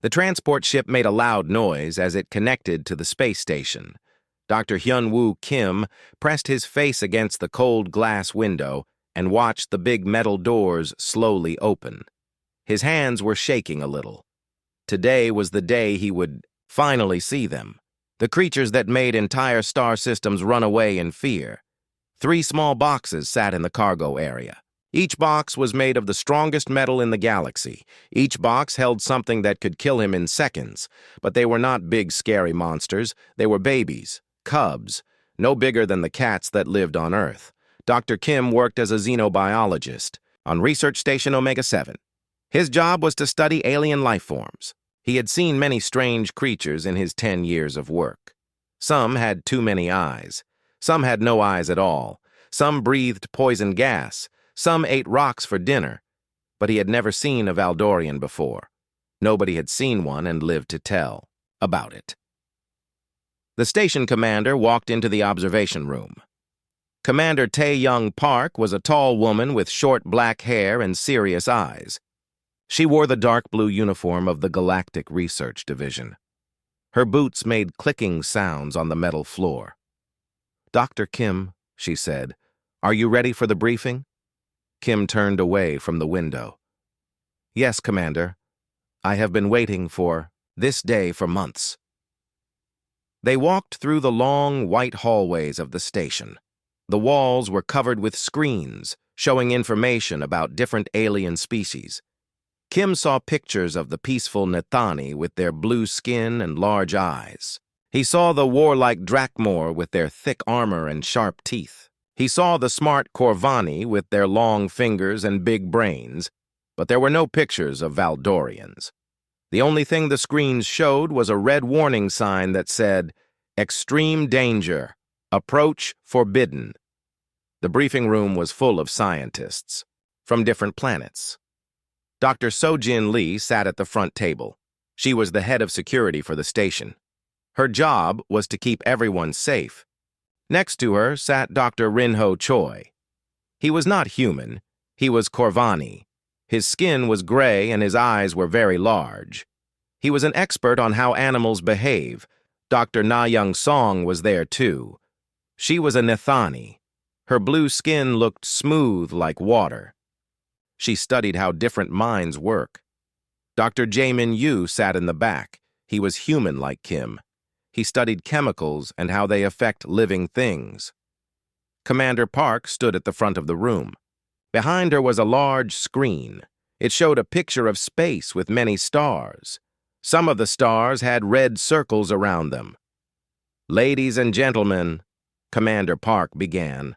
The transport ship made a loud noise as it connected to the space station. Dr. Hyun-woo Kim pressed his face against the cold glass window and watched the big metal doors slowly open. His hands were shaking a little. Today was the day he would finally see them, the creatures that made entire star systems run away in fear. 3 small boxes sat in the cargo area. Each box was made of the strongest metal in the galaxy. Each box held something that could kill him in seconds, but they were not big, scary monsters. They were babies, cubs, no bigger than the cats that lived on Earth. Dr. Kim worked as a xenobiologist on Research Station Omega-7. His job was to study alien life forms. He had seen many strange creatures in his 10 years of work. Some had too many eyes. Some had no eyes at all. Some breathed poison gas. Some ate rocks for dinner. But he had never seen a Valdorian before. Nobody had seen one and lived to tell about it. The station commander walked into the observation room. Commander Tae-young Park was a tall woman with short black hair and serious eyes. She wore the dark blue uniform of the Galactic Research Division. Her boots made clicking sounds on the metal floor. "Dr. Kim," she said, "are you ready for the briefing?" Kim turned away from the window. "Yes, Commander. I have been waiting for this day for months." They walked through the long, white hallways of the station. The walls were covered with screens showing information about different alien species. Kim saw pictures of the peaceful Nethani with their blue skin and large eyes. He saw the warlike Drakmor with their thick armor and sharp teeth. He saw the smart Corvani with their long fingers and big brains, but there were no pictures of Valdorians. The only thing the screens showed was a red warning sign that said, "Extreme danger. Approach forbidden." The briefing room was full of scientists from different planets. Dr. Sojin Lee sat at the front table. She was the head of security for the station. Her job was to keep everyone safe. Next to her sat Dr. Rinho Choi. He was not human. He was Corvani. His skin was gray and his eyes were very large. He was an expert on how animals behave. Dr. Na Young Song was there too. She was a Nethani. Her blue skin looked smooth like water. She studied how different minds work. Dr. Jaemin Yu sat in the back. He was human like Kim. He studied chemicals and how they affect living things. Commander Park stood at the front of the room. Behind her was a large screen. It showed a picture of space with many stars. Some of the stars had red circles around them. "Ladies and gentlemen," Commander Park began,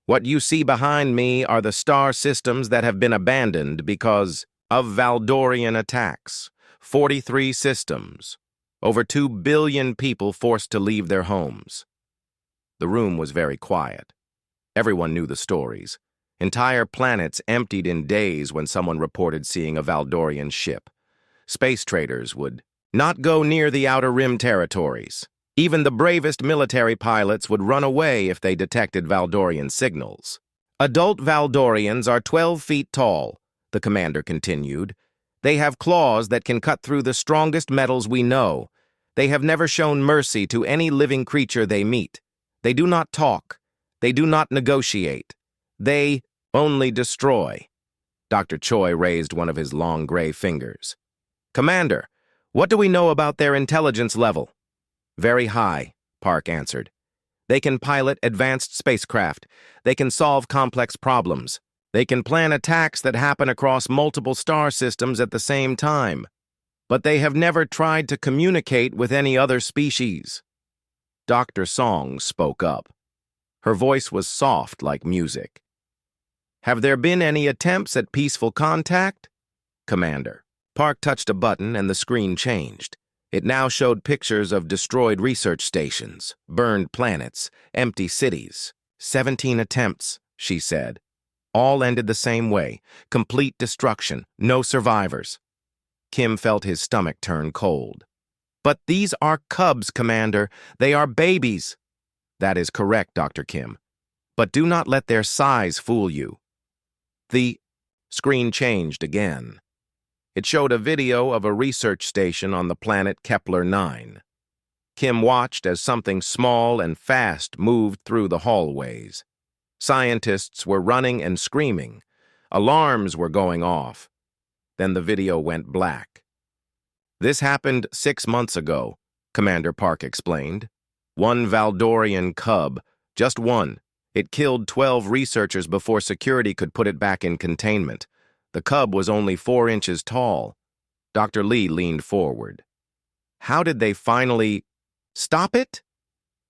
"what you see behind me are the star systems that have been abandoned because of Valdorian attacks. 43 systems. Over 2 billion people forced to leave their homes." The room was very quiet. Everyone knew the stories. Entire planets emptied in days when someone reported seeing a Valdorian ship. Space traders would not go near the Outer Rim territories. Even the bravest military pilots would run away if they detected Valdorian signals. "Adult Valdorians are 12 feet tall," the commander continued. "They have claws that can cut through the strongest metals we know. They have never shown mercy to any living creature they meet. They do not talk. They do not negotiate. They only destroy." Dr. Choi raised one of his long gray fingers. "Commander, what do we know about their intelligence level?" "Very high," Park answered. "They can pilot advanced spacecraft. They can solve complex problems. They can plan attacks that happen across multiple star systems at the same time. But they have never tried to communicate with any other species." Dr. Song spoke up. Her voice was soft like music. "Have there been any attempts at peaceful contact?" "Commander." Park touched a button and the screen changed. It now showed pictures of destroyed research stations, burned planets, empty cities. 17 attempts, she said. All ended the same way, complete destruction, no survivors. Kim felt his stomach turn cold. "But these are cubs, Commander. They are babies." "That is correct, Dr. Kim. But do not let their size fool you." The screen changed again. It showed a video of a research station on the planet Kepler-9. Kim watched as something small and fast moved through the hallways. Scientists were running and screaming. Alarms were going off. Then the video went black. "This happened 6 months ago," Commander Park explained. "One Valdorian cub, just one. It killed 12 researchers before security could put it back in containment. The cub was only 4 inches tall." Dr. Lee leaned forward. "How did they finally stop it?"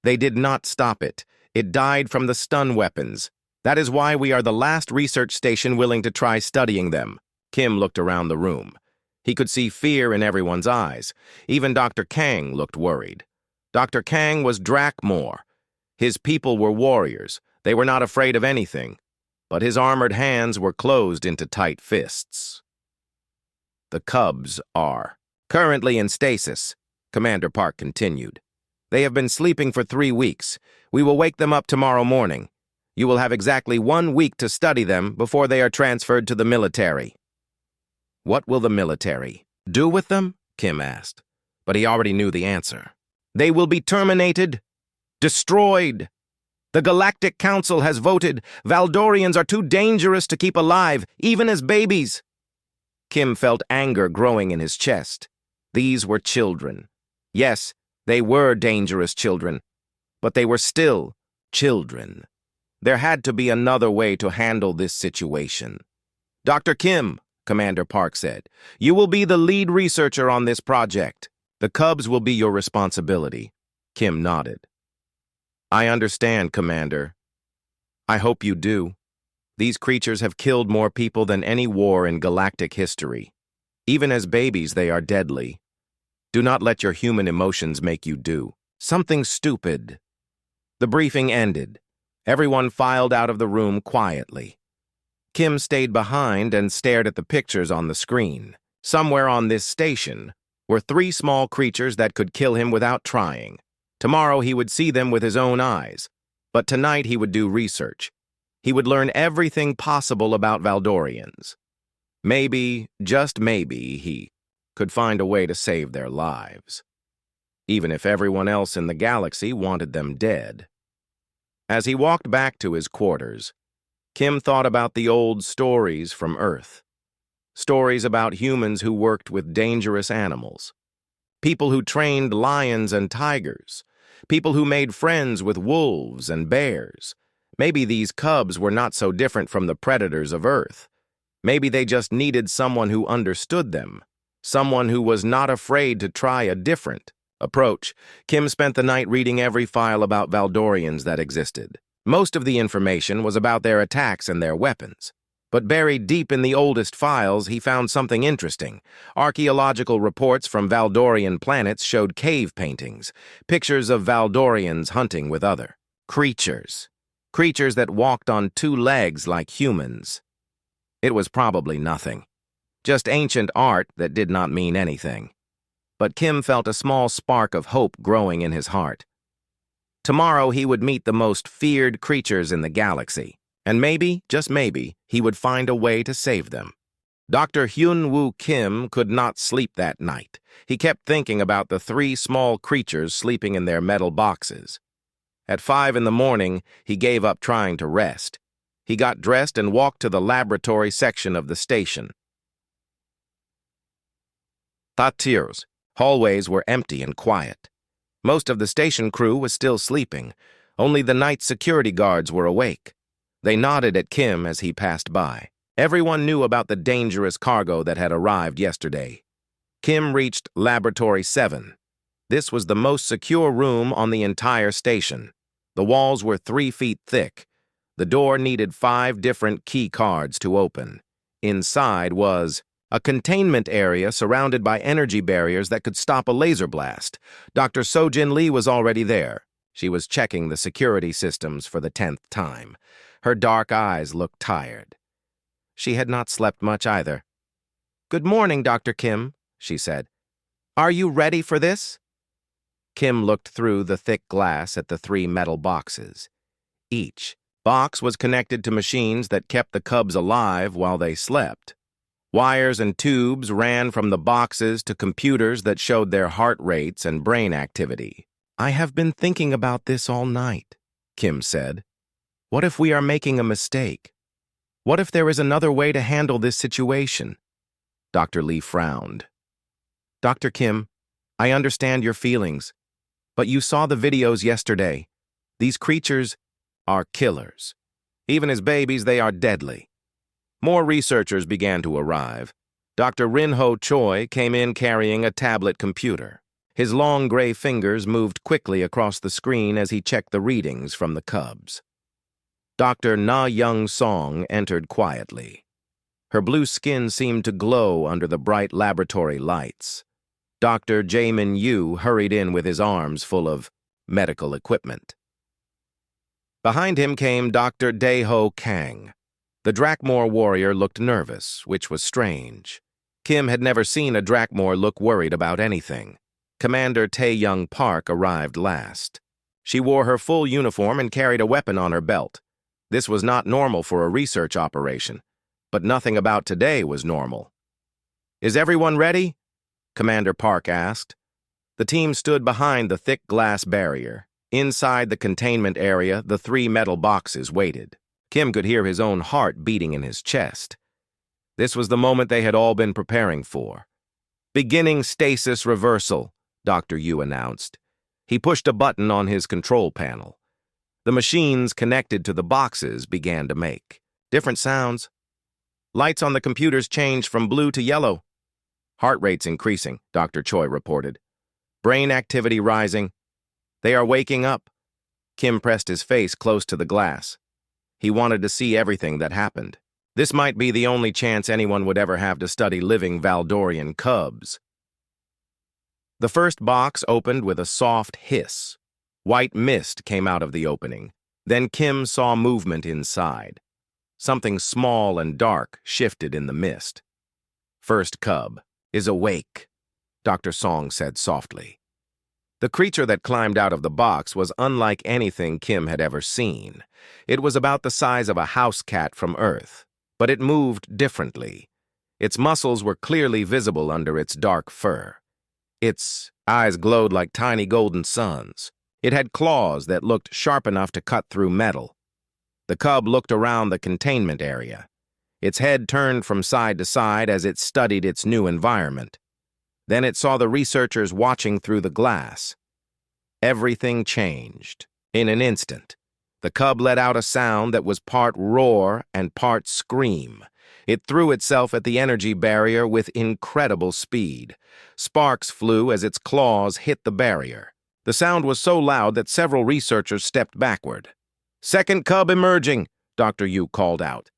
"They did not stop it. It died from the stun weapons. That is why we are the last research station willing to try studying them." Kim looked around the room. He could see fear in everyone's eyes. Even Dr. Kang looked worried. Dr. Kang was Drakmor. His people were warriors. They were not afraid of anything. But his armored hands were closed into tight fists. "The cubs are currently in stasis," Commander Park continued. "They have been sleeping for 3 weeks. We will wake them up tomorrow morning. You will have exactly 1 week to study them before they are transferred to the military." "What will the military do with them?" Kim asked. But he already knew the answer. "They will be terminated, destroyed. The Galactic Council has voted. Valdorians are too dangerous to keep alive, even as babies." Kim felt anger growing in his chest. These were children. Yes, they were dangerous children, but they were still children. There had to be another way to handle this situation. "Dr. Kim," Commander Park said, "you will be the lead researcher on this project. The cubs will be your responsibility." Kim nodded. "I understand, Commander. I hope you do. These creatures have killed more people than any war in galactic history. Even as babies, they are deadly. Do not let your human emotions make you do something stupid." The briefing ended. Everyone filed out of the room quietly. Kim stayed behind and stared at the pictures on the screen. Somewhere on this station were 3 small creatures that could kill him without trying. Tomorrow he would see them with his own eyes, but tonight he would do research. He would learn everything possible about Valdorians. Maybe, just maybe, he could find a way to save their lives, even if everyone else in the galaxy wanted them dead. As he walked back to his quarters, Kim thought about the old stories from Earth. Stories about humans who worked with dangerous animals. People who trained lions and tigers. People who made friends with wolves and bears. Maybe these cubs were not so different from the predators of Earth. Maybe they just needed someone who understood them. Someone who was not afraid to try a different approach. Kim spent the night reading every file about Valdorians that existed. Most of the information was about their attacks and their weapons. But buried deep in the oldest files, he found something interesting. Archaeological reports from Valdorian planets showed cave paintings, pictures of Valdorians hunting with other creatures. Creatures that walked on 2 legs like humans. It was probably nothing. Just ancient art that did not mean anything. But Kim felt a small spark of hope growing in his heart. Tomorrow he would meet the most feared creatures in the galaxy. And maybe, just maybe, he would find a way to save them. Dr. Hyun-woo Kim could not sleep that night. He kept thinking about the 3 small creatures sleeping in their metal boxes. At 5 in the morning, he gave up trying to rest. He got dressed and walked to the laboratory section of the station. Thatirs. Hallways were empty and quiet. Most of the station crew was still sleeping. Only the night security guards were awake. They nodded at Kim as he passed by. Everyone knew about the dangerous cargo that had arrived yesterday. Kim reached Laboratory 7. This was the most secure room on the entire station. The walls were 3 feet thick. The door needed 5 different key cards to open. Inside was a containment area surrounded by energy barriers that could stop a laser blast. Dr. Sojin Lee was already there. She was checking the security systems for the 10th time. Her dark eyes looked tired. She had not slept much either. "Good morning, Dr. Kim," she said. "Are you ready for this?" Kim looked through the thick glass at the 3 metal boxes. Each box was connected to machines that kept the cubs alive while they slept. Wires and tubes ran from the boxes to computers that showed their heart rates and brain activity. "I have been thinking about this all night," Kim said. "What if we are making a mistake? What if there is another way to handle this situation?" Dr. Lee frowned. "Dr. Kim, I understand your feelings, but you saw the videos yesterday. These creatures are killers. Even as babies, they are deadly." More researchers began to arrive. Dr. Rin-Ho Choi came in carrying a tablet computer. His long gray fingers moved quickly across the screen as he checked the readings from the cubs. Dr. Na Young Song entered quietly. Her blue skin seemed to glow under the bright laboratory lights. Dr. Jaemin Yu hurried in with his arms full of medical equipment. Behind him came Dr. Dae-Ho Kang. The Drakmor warrior looked nervous, which was strange. Kim had never seen a Drakmor look worried about anything. Commander Tae-Young Park arrived last. She wore her full uniform and carried a weapon on her belt. This was not normal for a research operation, but nothing about today was normal. "Is everyone ready?" Commander Park asked. The team stood behind the thick glass barrier. Inside the containment area, the 3 metal boxes waited. Kim could hear his own heart beating in his chest. This was the moment they had all been preparing for. "Beginning stasis reversal," Dr. Yu announced. He pushed a button on his control panel. The machines connected to the boxes began to make different sounds. Lights on the computers changed from blue to yellow. "Heart rates increasing," Dr. Choi reported. "Brain activity rising. They are waking up." Kim pressed his face close to the glass. He wanted to see everything that happened. This might be the only chance anyone would ever have to study living Valdorian cubs. The first box opened with a soft hiss. White mist came out of the opening. Then Kim saw movement inside. Something small and dark shifted in the mist. "First cub is awake," Dr. Song said softly. The creature that climbed out of the box was unlike anything Kim had ever seen. It was about the size of a house cat from Earth, but it moved differently. Its muscles were clearly visible under its dark fur. Its eyes glowed like tiny golden suns. It had claws that looked sharp enough to cut through metal. The cub looked around the containment area. Its head turned from side to side as it studied its new environment. Then it saw the researchers watching through the glass. Everything changed. In an instant, the cub let out a sound that was part roar and part scream. It threw itself at the energy barrier with incredible speed. Sparks flew as its claws hit the barrier. The sound was so loud that several researchers stepped backward. "Second cub emerging," Dr. Yu called out.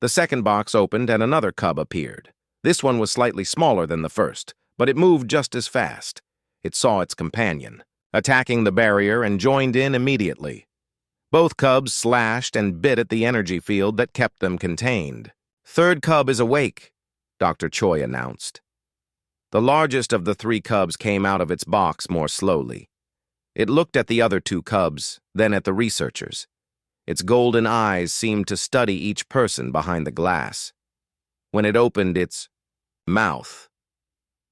The second box opened and another cub appeared. This one was slightly smaller than the first, but it moved just as fast. It saw its companion, attacking the barrier, and joined in immediately. Both cubs slashed and bit at the energy field that kept them contained. "Third cub is awake," Dr. Choi announced. The largest of the 3 cubs came out of its box more slowly. It looked at the other 2 cubs, then at the researchers. Its golden eyes seemed to study each person behind the glass. When it opened its mouth,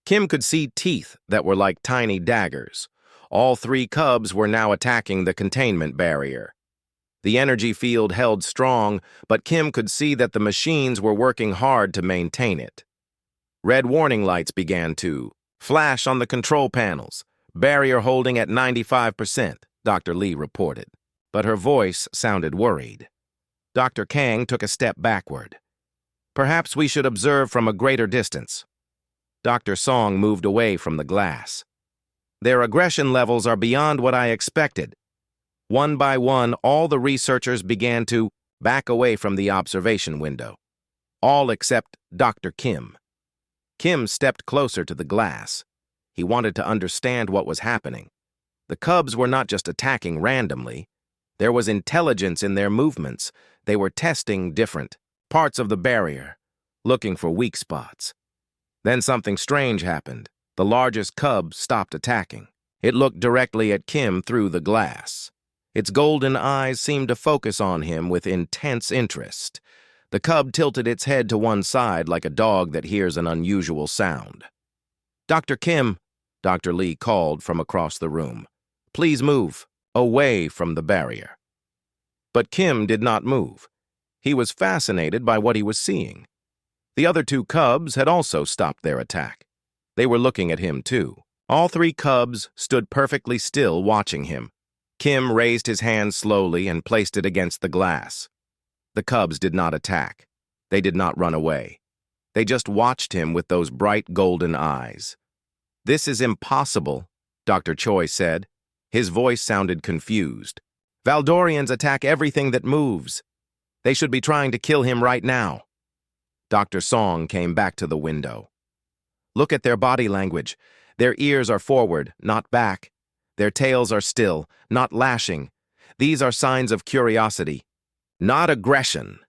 Kim could see teeth that were like tiny daggers. All 3 cubs were now attacking the containment barrier. The energy field held strong, but Kim could see that the machines were working hard to maintain it. Red warning lights began to flash on the control panels. "Barrier holding at 95%, Dr. Lee reported, but her voice sounded worried. Dr. Kang took a step backward. "Perhaps we should observe from a greater distance." Dr. Song moved away from the glass. "Their aggression levels are beyond what I expected." One by one, all the researchers began to back away from the observation window. All except Dr. Kim. Kim stepped closer to the glass. He wanted to understand what was happening. The cubs were not just attacking randomly. There was intelligence in their movements. They were testing different parts of the barrier, looking for weak spots. Then something strange happened. The largest cub stopped attacking. It looked directly at Kim through the glass. Its golden eyes seemed to focus on him with intense interest. The cub tilted its head to one side like a dog that hears an unusual sound. "Dr. Kim," Dr. Lee called from across the room. "Please move, away from the barrier." But Kim did not move. He was fascinated by what he was seeing. The other two cubs had also stopped their attack. They were looking at him too. All three cubs stood perfectly still watching him. Kim raised his hand slowly and placed it against the glass. The cubs did not attack. They did not run away. They just watched him with those bright golden eyes. "This is impossible," Dr. Choi said. His voice sounded confused. "Valdorians attack everything that moves. They should be trying to kill him right now." Dr. Song came back to the window. "Look at their body language. Their ears are forward, not back. Their tails are still, not lashing. These are signs of curiosity, not aggression."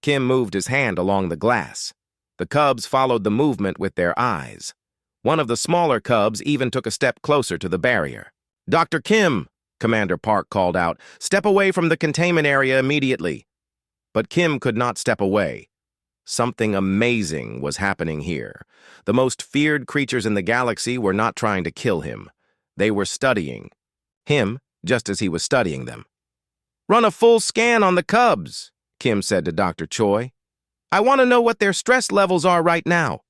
Kim moved his hand along the glass. The cubs followed the movement with their eyes. One of the smaller cubs even took a step closer to the barrier. "Dr. Kim," Commander Park called out, "step away from the containment area immediately." But Kim could not step away. Something amazing was happening here. The most feared creatures in the galaxy were not trying to kill him. They were studying him just as he was studying them. "Run a full scan on the cubs," Kim said to Dr. Choi. "I want to know what their stress levels are right now."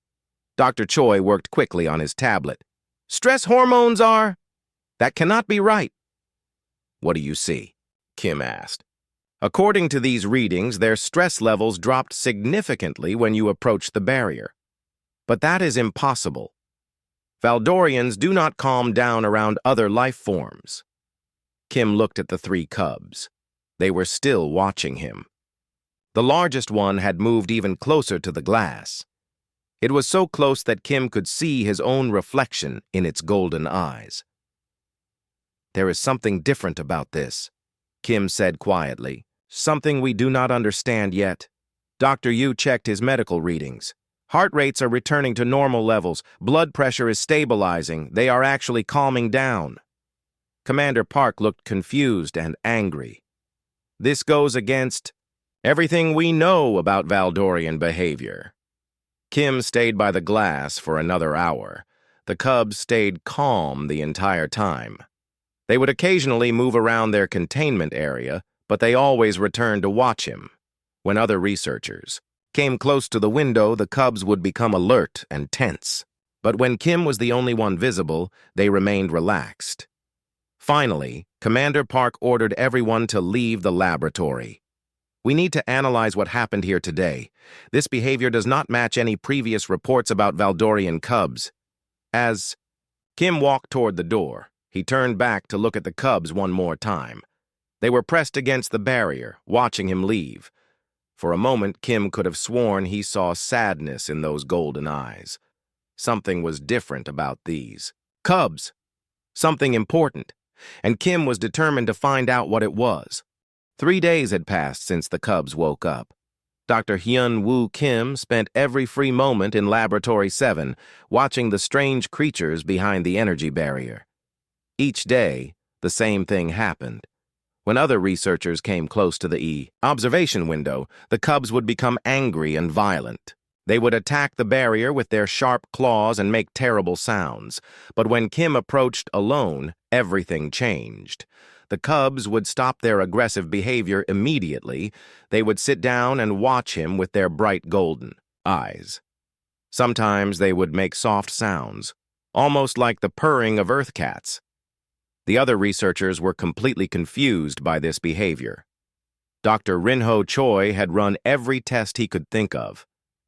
Dr. Choi worked quickly on his tablet. "Stress hormones are... That cannot be right." "What do you see?" Kim asked. "According to these readings, their stress levels dropped significantly when you approached the barrier. But that is impossible. Valdorians do not calm down around other life forms." Kim looked at the three cubs. They were still watching him. The largest one had moved even closer to the glass. It was so close that Kim could see his own reflection in its golden eyes. "There is something different about this," Kim said quietly. "Something we do not understand yet." Dr. Yu checked his medical readings. Heart rates are returning to normal levels. Blood pressure is stabilizing. They are actually calming down. Commander Park looked confused and angry. "This goes against everything we know about Valdorian behavior." Kim stayed by the glass for another hour. The cubs stayed calm the entire time. They would occasionally move around their containment area, but they always returned to watch him. When other researchers came close to the window, the cubs would become alert and tense. But when Kim was the only one visible, they remained relaxed. Finally, Commander Park ordered everyone to leave the laboratory. "We need to analyze what happened here today. This behavior does not match any previous reports about Valdorian cubs." As Kim walked toward the door, he turned back to look at the cubs one more time. They were pressed against the barrier, watching him leave. For a moment, Kim could have sworn he saw sadness in those golden eyes. Something was different about these cubs. Something important. And Kim was determined to find out what it was. 3 days had passed since the cubs woke up. Dr. Hyun-Woo Kim spent every free moment in Laboratory 7, watching the strange creatures behind the energy barrier. Each day, the same thing happened. When other researchers came close to the observation window, the cubs would become angry and violent. They would attack the barrier with their sharp claws and make terrible sounds. But when Kim approached alone, everything changed. The cubs would stop their aggressive behavior immediately. They would sit down and watch him with their bright golden eyes. Sometimes they would make soft sounds, almost like the purring of earth cats. The other researchers were completely confused by this behavior. Dr. Rinho Choi had run every test he could think of.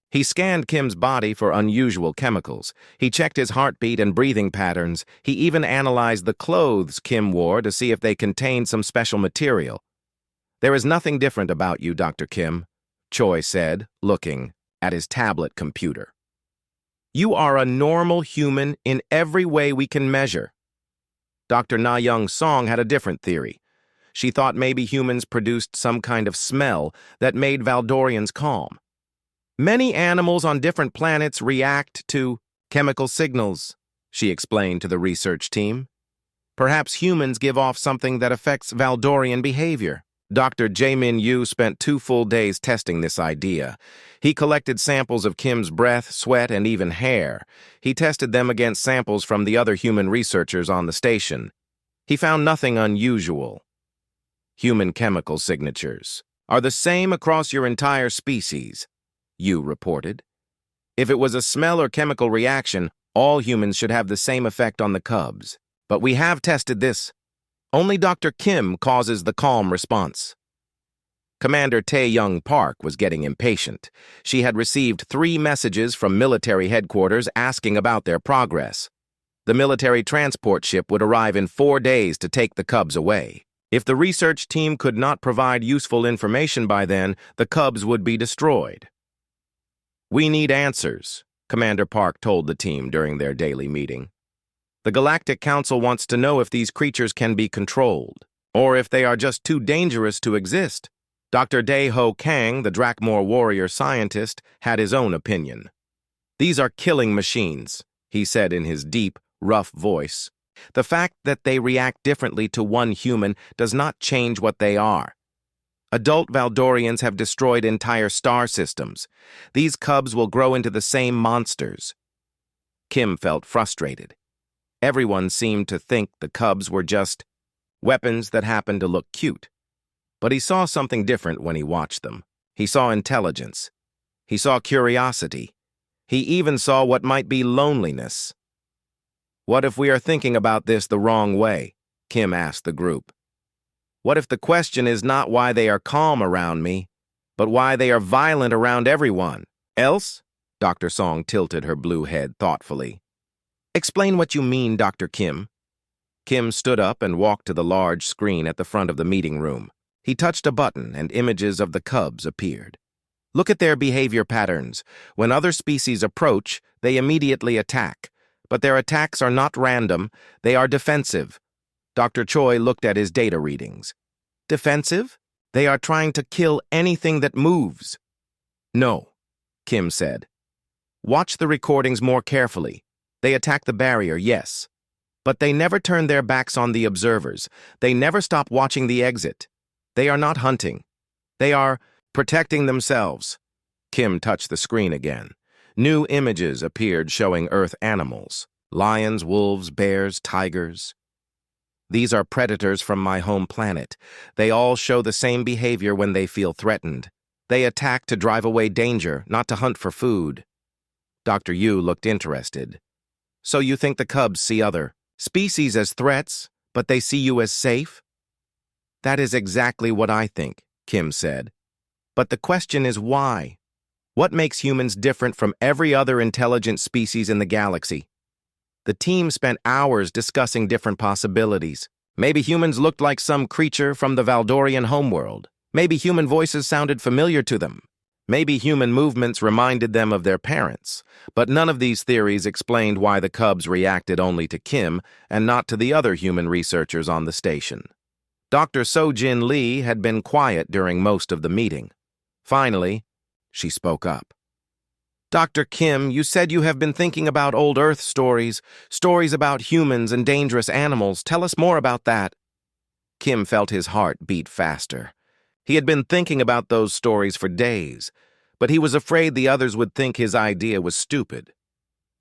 He scanned Kim's body for unusual chemicals. He checked his heartbeat and breathing patterns. He even analyzed the clothes Kim wore to see if they contained some special material. "There is nothing different about you, Dr. Kim," Choi said, looking at his tablet computer. "You are a normal human in every way we can measure." Dr. Na Young Song had a different theory. She thought maybe humans produced some kind of smell that made Valdorians calm. "Many animals on different planets react to chemical signals," she explained to the research team. "Perhaps humans give off something that affects Valdorian behavior." Dr. Jae-min Yu spent 2 full days testing this idea. He collected samples of Kim's breath, sweat, and even hair. He tested them against samples from the other human researchers on the station. He found nothing unusual. Human chemical signatures are the same across your entire species, Yu reported. If it was a smell or chemical reaction, all humans should have the same effect on the cubs. But we have tested this. Only Dr. Kim causes the calm response. Commander Tae-young Park was getting impatient. She had received 3 messages from military headquarters asking about their progress. The military transport ship would arrive in 4 days to take the cubs away. If the research team could not provide useful information by then, the cubs would be destroyed. "We need answers," Commander Park told the team during their daily meeting. "The Galactic Council wants to know if these creatures can be controlled, or if they are just too dangerous to exist." Dr. Dae-ho Kang, the Drakmor warrior scientist, had his own opinion. "These are killing machines," he said in his deep, rough voice. "The fact that they react differently to one human does not change what they are. Adult Valdorians have destroyed entire star systems. These cubs will grow into the same monsters." Kim felt frustrated. Everyone seemed to think the cubs were just weapons that happened to look cute. But he saw something different when he watched them. He saw intelligence. He saw curiosity. He even saw what might be loneliness. "What if we are thinking about this the wrong way?" Kim asked the group. "What if the question is not why they are calm around me, but why they are violent around everyone? Else?" Dr. Song tilted her blue head thoughtfully. "Explain what you mean, Dr. Kim." Kim stood up and walked to the large screen at the front of the meeting room. He touched a button and images of the cubs appeared. "Look at their behavior patterns. When other species approach, they immediately attack. But their attacks are not random, they are defensive." Dr. Choi looked at his data readings. "Defensive? They are trying to kill anything that moves." "No," Kim said. "Watch the recordings more carefully. They attack the barrier, yes. But they never turn their backs on the observers. They never stop watching the exit. They are not hunting. They are protecting themselves." Kim touched the screen again. New images appeared showing Earth animals: lions, wolves, bears, tigers. "These are predators from my home planet. They all show the same behavior when they feel threatened. They attack to drive away danger, not to hunt for food." Dr. Yu looked interested. "So you think the cubs see other species as threats, but they see you as safe?" "That is exactly what I think," Kim said. "But the question is why? What makes humans different from every other intelligent species in the galaxy?" The team spent hours discussing different possibilities. Maybe humans looked like some creature from the Valdorian homeworld. Maybe human voices sounded familiar to them. Maybe human movements reminded them of their parents. But none of these theories explained why the cubs reacted only to Kim and not to the other human researchers on the station. Dr. Sojin Lee had been quiet during most of the meeting. Finally, she spoke up. "Dr. Kim, you said you have been thinking about old Earth stories, stories about humans and dangerous animals. Tell us more about that." Kim felt his heart beat faster. He had been thinking about those stories for days, but he was afraid the others would think his idea was stupid.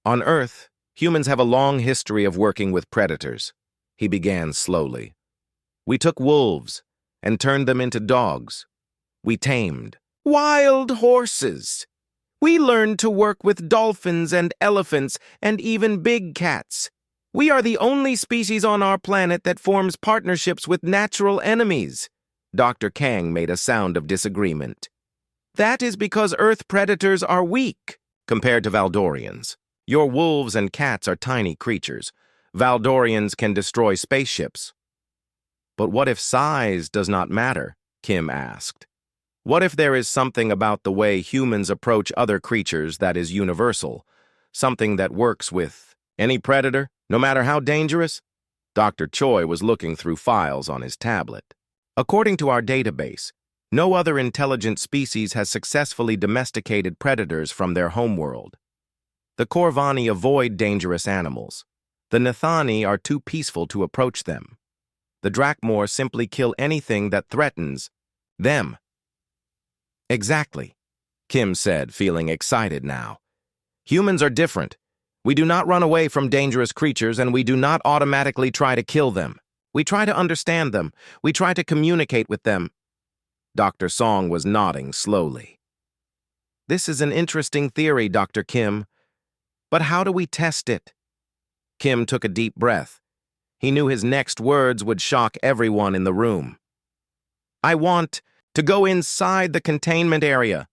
"On Earth, humans have a long history of working with predators," he began slowly. "We took wolves and turned them into dogs. We tamed wild horses. We learned to work with dolphins and elephants and even big cats. We are the only species on our planet that forms partnerships with natural enemies." Dr. Kang made a sound of disagreement. "That is because Earth predators are weak compared to Valdorians. Your wolves and cats are tiny creatures. Valdorians can destroy spaceships." "But what if size does not matter?" Kim asked. "What if there is something about the way humans approach other creatures that is universal, something that works with any predator, no matter how dangerous?" Dr. Choi was looking through files on his tablet. "According to our database, no other intelligent species has successfully domesticated predators from their homeworld. The Corvani avoid dangerous animals. The Nathani are too peaceful to approach them. The Drakmor simply kill anything that threatens Them. Exactly, Kim said, feeling excited now. Humans are different. We do not run away from dangerous creatures, and we do not automatically try to kill them. We try to understand them. We try to communicate with them. Dr. Song was nodding slowly. This is an interesting theory, Dr. Kim. But how do we test it? Kim took a deep breath. He knew his next words would shock everyone in the room. I want to go inside the containment area.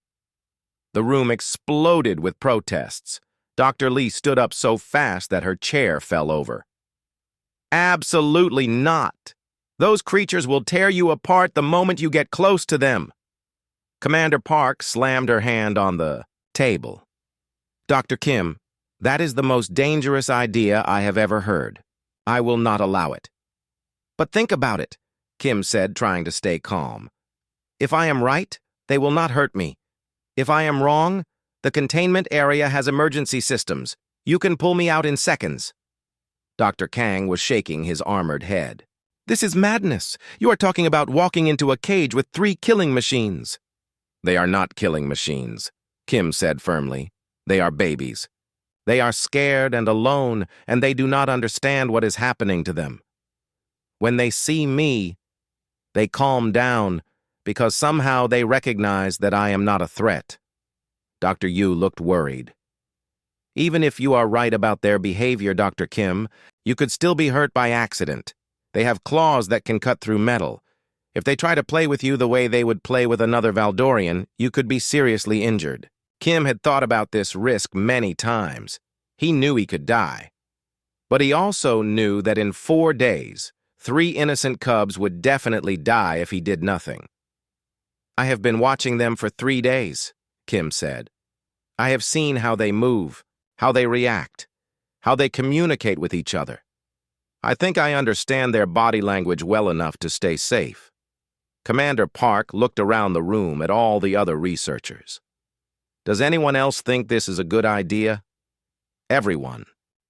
The room exploded with protests. Dr. Lee stood up so fast that her chair fell over. Absolutely not. Those creatures will tear you apart the moment you get close to them. Commander Park slammed her hand on the table. Dr. Kim, that is the most dangerous idea I have ever heard. I will not allow it. But think about it, Kim said, trying to stay calm. If I am right, they will not hurt me. If I am wrong, the containment area has emergency systems. You can pull me out in seconds. Dr. Kang was shaking his armored head. This is madness. You are talking about walking into a cage with 3 killing machines. They are not killing machines, Kim said firmly. They are babies. They are scared and alone, and they do not understand what is happening to them. When they see me, they calm down because somehow they recognize that I am not a threat. Dr. Yu looked worried. Even if you are right about their behavior, Dr. Kim, you could still be hurt by accident. They have claws that can cut through metal. If they try to play with you the way they would play with another Valdorian, you could be seriously injured. Kim had thought about this risk many times. He knew he could die. But he also knew that in 4 days, 3 innocent cubs would definitely die if he did nothing. I have been watching them for 3 days, Kim said. I have seen how they move, how they react, how they communicate with each other. I think I understand their body language well enough to stay safe. Commander Park looked around the room at all the other researchers. Does anyone else think this is a good idea? Everyone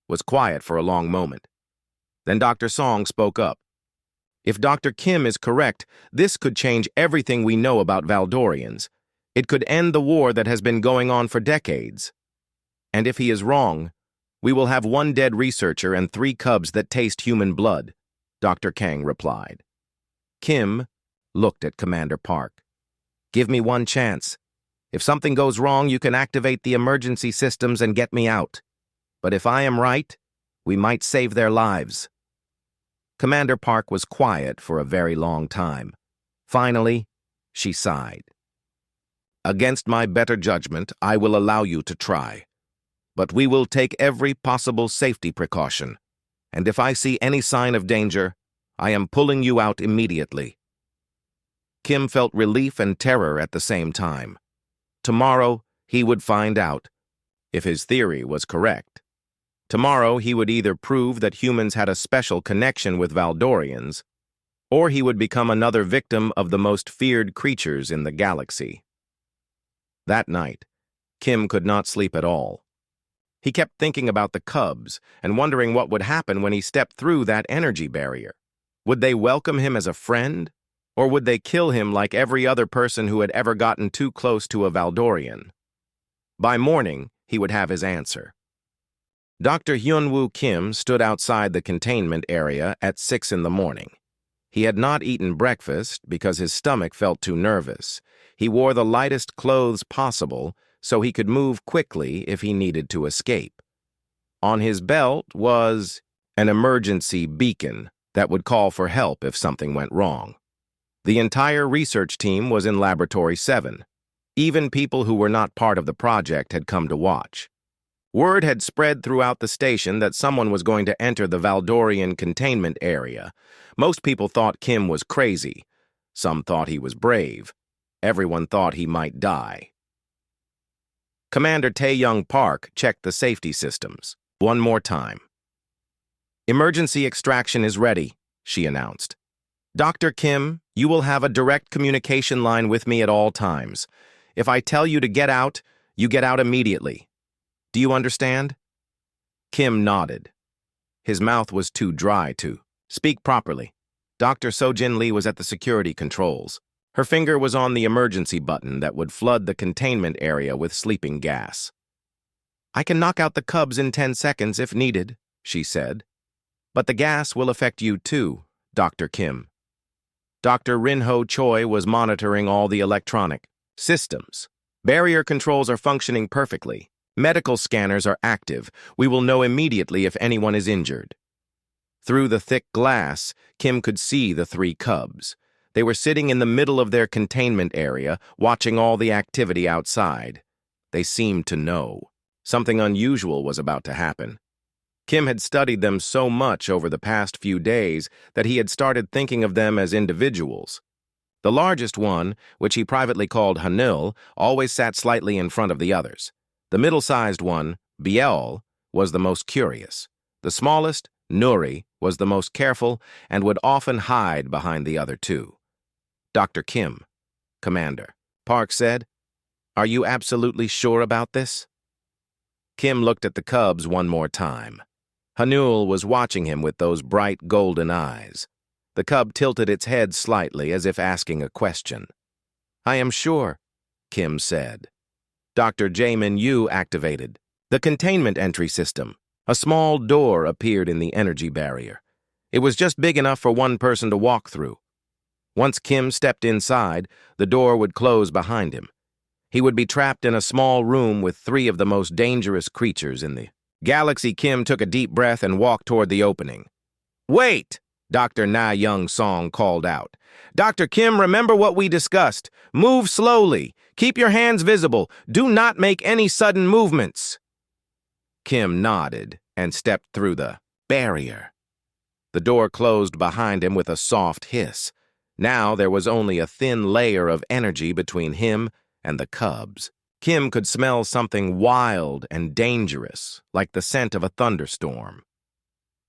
was quiet for a long moment. Then Dr. Song spoke up. If Dr. Kim is correct, this could change everything we know about Valdorians. It could end the war that has been going on for decades. And if he is wrong, we will have 1 dead researcher and 3 cubs that taste human blood, Dr. Kang replied. Kim looked at Commander Park. Give me 1 chance. If something goes wrong, you can activate the emergency systems and get me out. But if I am right, we might save their lives. Commander Park was quiet for a very long time. Finally, she sighed. Against my better judgment, I will allow you to try. But we will take every possible safety precaution. And if I see any sign of danger, I am pulling you out immediately. Kim felt relief and terror at the same time. Tomorrow, he would find out if his theory was correct. Tomorrow, he would either prove that humans had a special connection with Valdorians, or he would become another victim of the most feared creatures in the galaxy. That night, Kim could not sleep at all. He kept thinking about the cubs and wondering what would happen when he stepped through that energy barrier. Would they welcome him as a friend? Or would they kill him like every other person who had ever gotten too close to a Valdorian? By morning, he would have his answer. Dr. Hyunwoo Kim stood outside the containment area at 6 in the morning. He had not eaten breakfast because his stomach felt too nervous. He wore the lightest clothes possible so he could move quickly if he needed to escape. On his belt was an emergency beacon that would call for help if something went wrong. The entire research team was in Laboratory 7. Even people who were not part of the project had come to watch. Word had spread throughout the station that someone was going to enter the Valdorian containment area. Most people thought Kim was crazy. Some thought he was brave. Everyone thought he might die. Commander Tae-young Park checked the safety systems. One more time. Emergency extraction is ready, she announced. Dr. Kim, you will have a direct communication line with me at all times. If I tell you to get out, you get out immediately. Do you understand? Kim nodded. His mouth was too dry to speak properly. Dr. Sojin Lee was at the security controls. Her finger was on the emergency button that would flood the containment area with sleeping gas. "I can knock out the cubs in 10 seconds if needed," she said. "But the gas will affect you too, Dr. Kim." Dr. Rinho Choi was monitoring all the electronic systems. "Barrier controls are functioning perfectly. Medical scanners are active. We will know immediately if anyone is injured." Through the thick glass, Kim could see the 3 cubs. They were sitting in the middle of their containment area, watching all the activity outside. They seemed to know. Something unusual was about to happen. Kim had studied them so much over the past few days that he had started thinking of them as individuals. The largest one, which he privately called Hanul, always sat slightly in front of the others. The middle-sized one, Biel, was the most curious. The smallest, Nuri, was the most careful and would often hide behind the other 2. "Dr. Kim, Commander," Park said, "are you absolutely sure about this?" Kim looked at the cubs one more time. Hanul was watching him with those bright golden eyes. The cub tilted its head slightly as if asking a question. "I am sure," Kim said. Dr. Jamin Yu activated the containment entry system. A small door appeared in the energy barrier. It was just big enough for one person to walk through. Once Kim stepped inside, the door would close behind him. He would be trapped in a small room with 3 of the most dangerous creatures in the galaxy. Kim took a deep breath and walked toward the opening. "Wait!" Dr. Na Young Song called out. "Dr. Kim, remember what we discussed. Move slowly. Keep your hands visible. Do not make any sudden movements." Kim nodded and stepped through the barrier. The door closed behind him with a soft hiss. Now there was only a thin layer of energy between him and the cubs. Kim could smell something wild and dangerous, like the scent of a thunderstorm.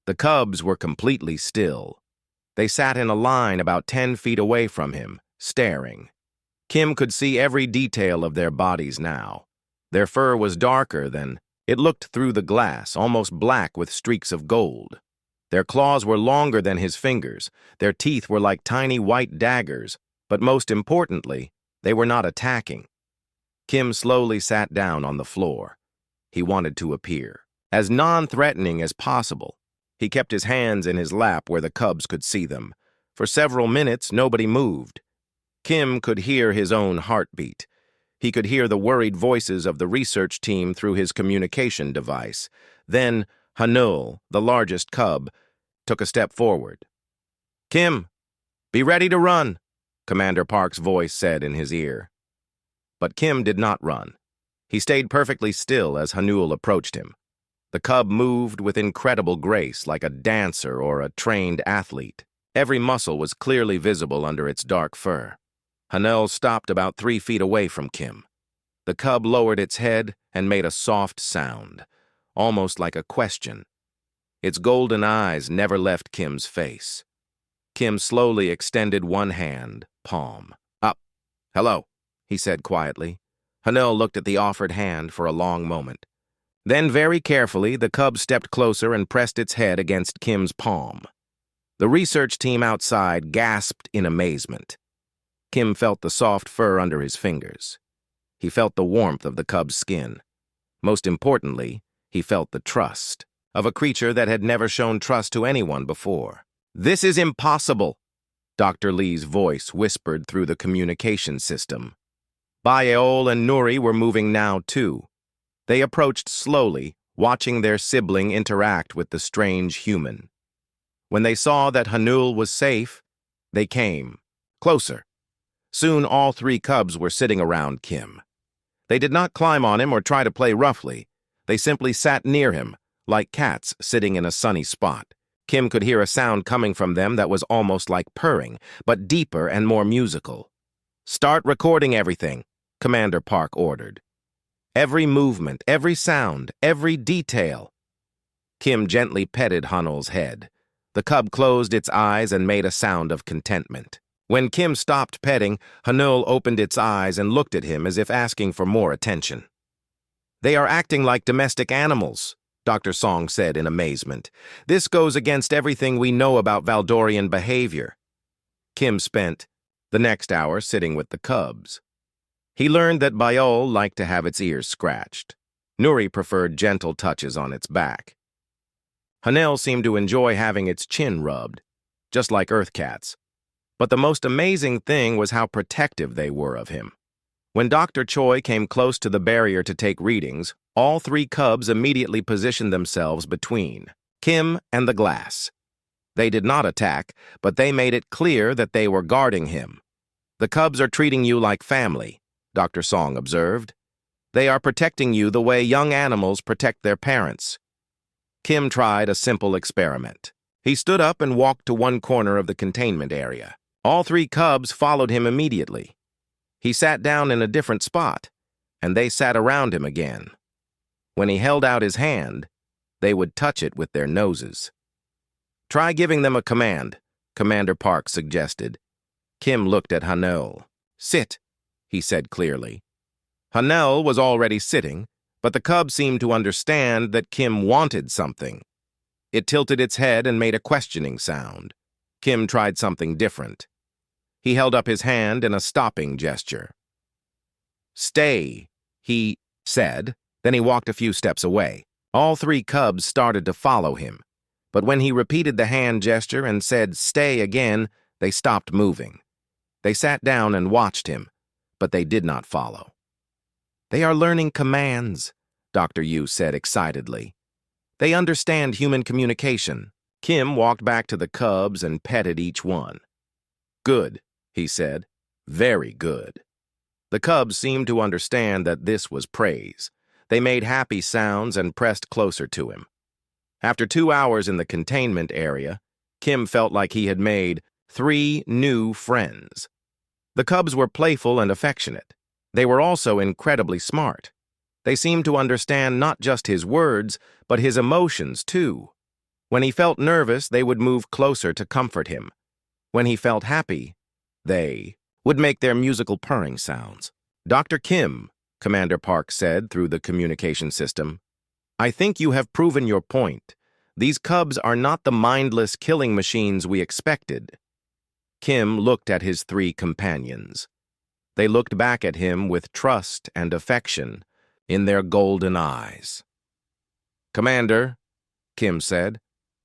The cubs were completely still. They sat in a line about 10 feet away from him, staring. Kim could see every detail of their bodies now. Their fur was darker than it looked through the glass, almost black with streaks of gold. Their claws were longer than his fingers. Their teeth were like tiny white daggers, but most importantly, they were not attacking. Kim slowly sat down on the floor. He wanted to appear as non-threatening as possible. He kept his hands in his lap where the cubs could see them. For several minutes, nobody moved. Kim could hear his own heartbeat. He could hear the worried voices of the research team through his communication device. Then Hanul, the largest cub, took a step forward. "Kim, be ready to run," Commander Park's voice said in his ear. But Kim did not run. He stayed perfectly still as Hanul approached him. The cub moved with incredible grace, like a dancer or a trained athlete. Every muscle was clearly visible under its dark fur. Hanul stopped about 3 feet away from Kim. The cub lowered its head and made a soft sound, almost like a question. Its golden eyes never left Kim's face. Kim slowly extended one hand, palm up. "Hello," he said quietly. Hanul looked at the offered hand for a long moment. Then, very carefully, the cub stepped closer and pressed its head against Kim's palm. The research team outside gasped in amazement. Kim felt the soft fur under his fingers. He felt the warmth of the cub's skin. Most importantly, he felt the trust of a creature that had never shown trust to anyone before. "This is impossible," Dr. Lee's voice whispered through the communication system. Bayeol and Nuri were moving now, too. They approached slowly, watching their sibling interact with the strange human. When they saw that Hanul was safe, they came closer. Soon all 3 cubs were sitting around Kim. They did not climb on him or try to play roughly. They simply sat near him, like cats sitting in a sunny spot. Kim could hear a sound coming from them that was almost like purring, but deeper and more musical. "Start recording everything," Commander Park ordered. "Every movement, every sound, every detail." Kim gently petted Hanul's head. The cub closed its eyes and made a sound of contentment. When Kim stopped petting, Hanul opened its eyes and looked at him as if asking for more attention. "They are acting like domestic animals," Dr. Song said in amazement. "This goes against everything we know about Valdorian behavior." Kim spent the next hour sitting with the cubs. He learned that Bayol liked to have its ears scratched. Nuri preferred gentle touches on its back. Hanel seemed to enjoy having its chin rubbed, just like earth cats. But the most amazing thing was how protective they were of him. When Dr. Choi came close to the barrier to take readings, all three cubs immediately positioned themselves between Kim and the glass. They did not attack, but they made it clear that they were guarding him. "The cubs are treating you like family," Dr. Song observed. "They are protecting you the way young animals protect their parents." Kim tried a simple experiment. He stood up and walked to one corner of the containment area. All three cubs followed him immediately. He sat down in a different spot, and they sat around him again. When he held out his hand, they would touch it with their noses. "Try giving them a command," Commander Park suggested. Kim looked at Hanel. "Sit," he said clearly. Hanel was already sitting, but the cub seemed to understand that Kim wanted something. It tilted its head and made a questioning sound. Kim tried something different. He held up his hand in a stopping gesture. "Stay," he said. Then he walked a few steps away. All three cubs started to follow him. But when he repeated the hand gesture and said "stay" again, they stopped moving. They sat down and watched him, but they did not follow. "They are learning commands," Dr. Yu said excitedly. "They understand human communication." Kim walked back to the cubs and petted each one. "Good," he said. "Very good." The cubs seemed to understand that this was praise. They made happy sounds and pressed closer to him. After 2 hours in the containment area, Kim felt like he had made 3 new friends. The cubs were playful and affectionate. They were also incredibly smart. They seemed to understand not just his words, but his emotions too. When he felt nervous, they would move closer to comfort him. When he felt happy, they would make their musical purring sounds. "Dr. Kim," Commander Park said through the communication system, "I think you have proven your point. These cubs are not the mindless killing machines we expected." Kim looked at his 3 companions. They looked back at him with trust and affection in their golden eyes. "Commander," Kim said,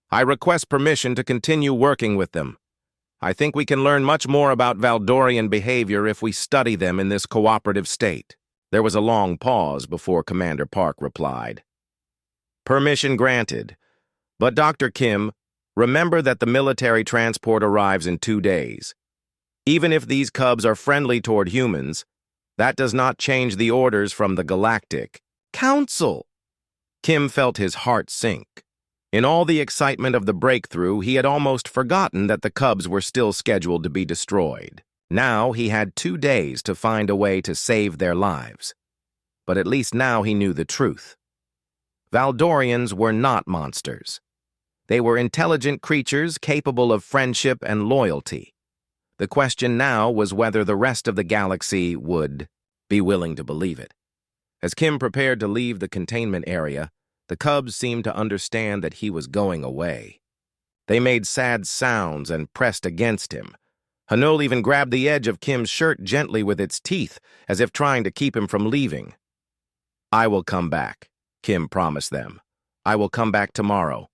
"I request permission to continue working with them. I think we can learn much more about Valdorian behavior if we study them in this cooperative state." There was a long pause before Commander Park replied. "Permission granted. But Dr. Kim, remember that the military transport arrives in 2 days. Even if these cubs are friendly toward humans, that does not change the orders from the Galactic Council." Kim felt his heart sink. In all the excitement of the breakthrough, he had almost forgotten that the cubs were still scheduled to be destroyed. Now he had 2 days to find a way to save their lives. But at least now he knew the truth. Valdorians were not monsters. They were intelligent creatures capable of friendship and loyalty. The question now was whether the rest of the galaxy would be willing to believe it. As Kim prepared to leave the containment area, the cubs seemed to understand that he was going away. They made sad sounds and pressed against him. Hanul even grabbed the edge of Kim's shirt gently with its teeth, as if trying to keep him from leaving. "I will come back," Kim promised them. "I will come back tomorrow."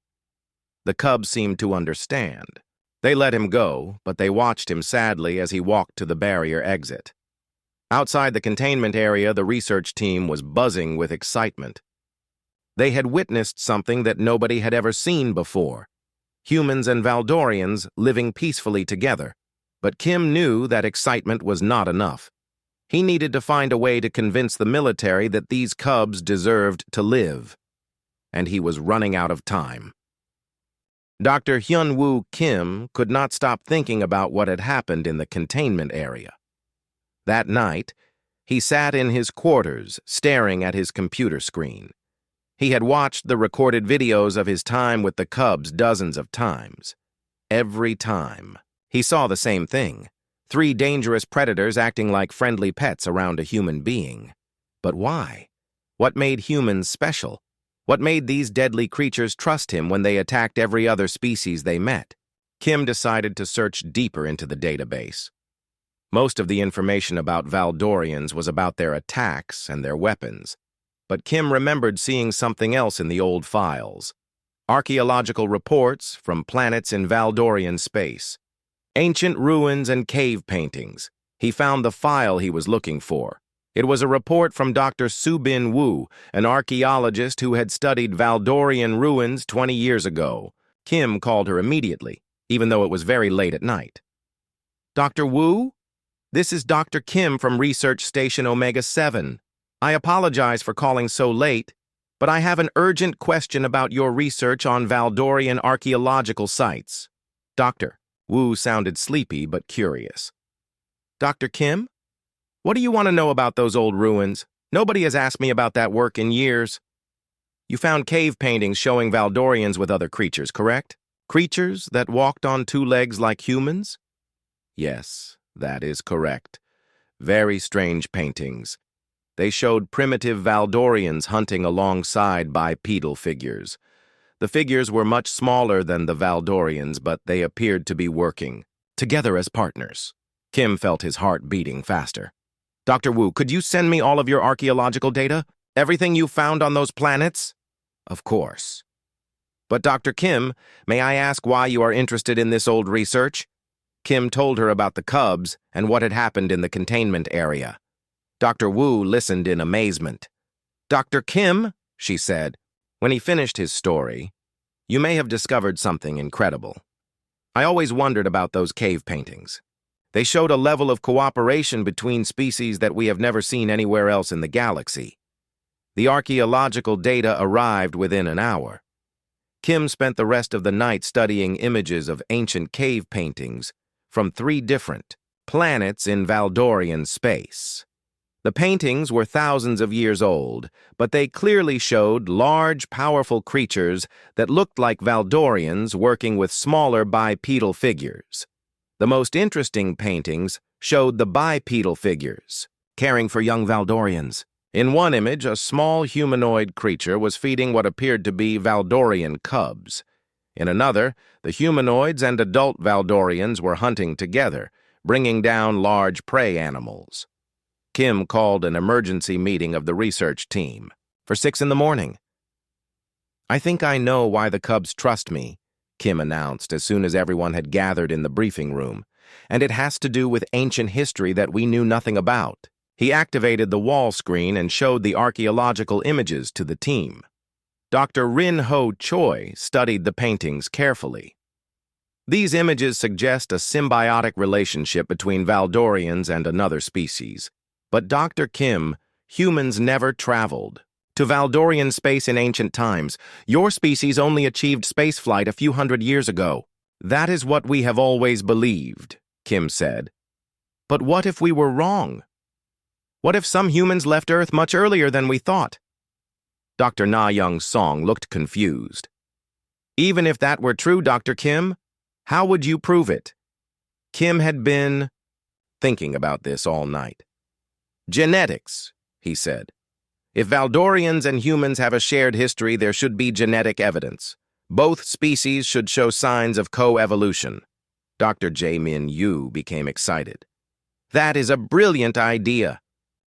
The cubs seemed to understand. They let him go, but they watched him sadly as he walked to the barrier exit. Outside the containment area, the research team was buzzing with excitement. They had witnessed something that nobody had ever seen before: humans and Valdorians living peacefully together. But Kim knew that excitement was not enough. He needed to find a way to convince the military that these cubs deserved to live. And he was running out of time. Dr. Hyun-woo Kim could not stop thinking about what had happened in the containment area. That night, he sat in his quarters, staring at his computer screen. He had watched the recorded videos of his time with the cubs dozens of times. Every time, he saw the same thing: 3 dangerous predators acting like friendly pets around a human being. But why? What made humans special? What made these deadly creatures trust him when they attacked every other species they met? Kim decided to search deeper into the database. Most of the information about Valdorians was about their attacks and their weapons, but Kim remembered seeing something else in the old files. Archaeological reports from planets in Valdorian space. Ancient ruins and cave paintings. He found the file he was looking for. It was a report from Dr. Subin Wu, an archaeologist who had studied Valdorian ruins 20 years ago. Kim called her immediately, even though it was very late at night. Dr. Wu? This is Dr. Kim from Research Station Omega 7. I apologize for calling so late, but I have an urgent question about your research on Valdorian archaeological sites. Doctor. Wu sounded sleepy but curious. Dr. Kim? What do you want to know about those old ruins? Nobody has asked me about that work in years. You found cave paintings showing Valdorians with other creatures, correct? Creatures that walked on two legs like humans? Yes, that is correct. Very strange paintings. They showed primitive Valdorians hunting alongside bipedal figures. The figures were much smaller than the Valdorians, but they appeared to be working together as partners. Kim felt his heart beating faster. Dr. Wu, could you send me all of your archaeological data? Everything you found on those planets? Of course. But Dr. Kim, may I ask why you are interested in this old research? Kim told her about the cubs and what had happened in the containment area. Dr. Wu listened in amazement. Dr. Kim, she said, when he finished his story, you may have discovered something incredible. I always wondered about those cave paintings. They showed a level of cooperation between species that we have never seen anywhere else in the galaxy. The archaeological data arrived within an hour. Kim spent the rest of the night studying images of ancient cave paintings from 3 different planets in Valdorian space. The paintings were thousands of years old, but they clearly showed large, powerful creatures that looked like Valdorians working with smaller bipedal figures. The most interesting paintings showed the bipedal figures, caring for young Valdorians. In one image, a small humanoid creature was feeding what appeared to be Valdorian cubs. In another, the humanoids and adult Valdorians were hunting together, bringing down large prey animals. Kim called an emergency meeting of the research team for 6 in the morning. I think I know why the cubs trust me, Kim announced as soon as everyone had gathered in the briefing room, and it has to do with ancient history that we knew nothing about. He activated the wall screen and showed the archaeological images to the team. Dr. Rin Ho Choi studied the paintings carefully. These images suggest a symbiotic relationship between Valdorians and another species. But Dr. Kim, humans never traveled to Valdorian space in ancient times. Your species only achieved spaceflight a few hundred years ago. That is what we have always believed, Kim said. But what if we were wrong? What if some humans left Earth much earlier than we thought? Dr. Na Young Song looked confused. Even if that were true, Dr. Kim, how would you prove it? Kim had been thinking about this all night. Genetics, he said. If Valdorians and humans have a shared history, there should be genetic evidence. Both species should show signs of co-evolution. Dr. Jae-min Yu became excited. That is a brilliant idea.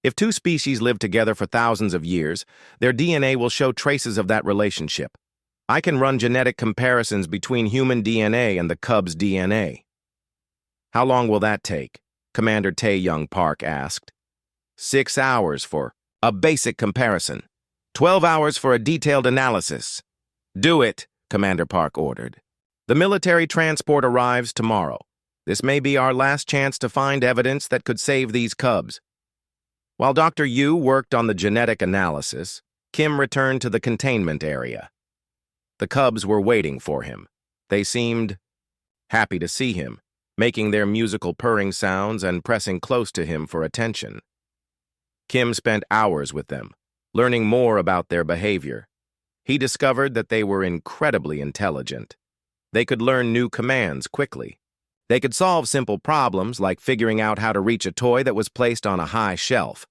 If 2 species live together for thousands of years, their DNA will show traces of that relationship. I can run genetic comparisons between human DNA and the cub's DNA. How long will that take? Commander Tae-Young Park asked. 6 hours for a basic comparison. 12 hours for a detailed analysis. Do it, Commander Park ordered. The military transport arrives tomorrow. This may be our last chance to find evidence that could save these cubs. While Dr. Yu worked on the genetic analysis, Kim returned to the containment area. The cubs were waiting for him. They seemed happy to see him, making their musical purring sounds and pressing close to him for attention. Kim spent hours with them, learning more about their behavior. He discovered that they were incredibly intelligent. They could learn new commands quickly. They could solve simple problems like figuring out how to reach a toy that was placed on a high shelf.